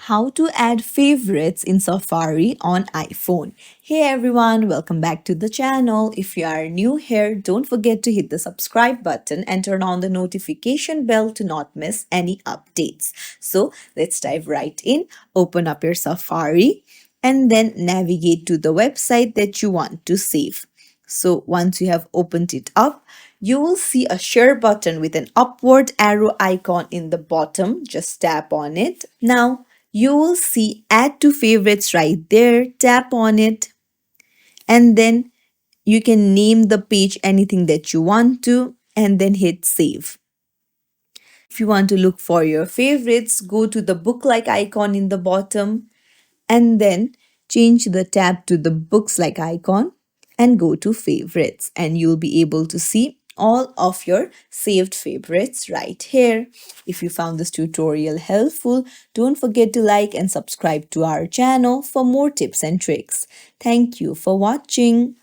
how to add favorites in Safari on iPhone. Hey everyone, welcome back to the channel. If you are new here, don't forget to hit the subscribe button and turn on the notification bell to not miss any updates. So let's dive right in. Open up your Safari and then navigate to the website that you want to save. So once you have opened it up, you will see a share button with an upward arrow icon in the bottom. Just tap on it. Now you will see add to favorites right there. Tap on it and then you can name the page anything that you want to and then hit save. If you want to look for your favorites, go to the book like icon in the bottom and then change the tab to the books like icon and go to favorites and you'll be able to see all of your saved favorites right here. If you found this tutorial helpful, don't forget to like and subscribe to our channel for more tips and tricks. Thank you for watching.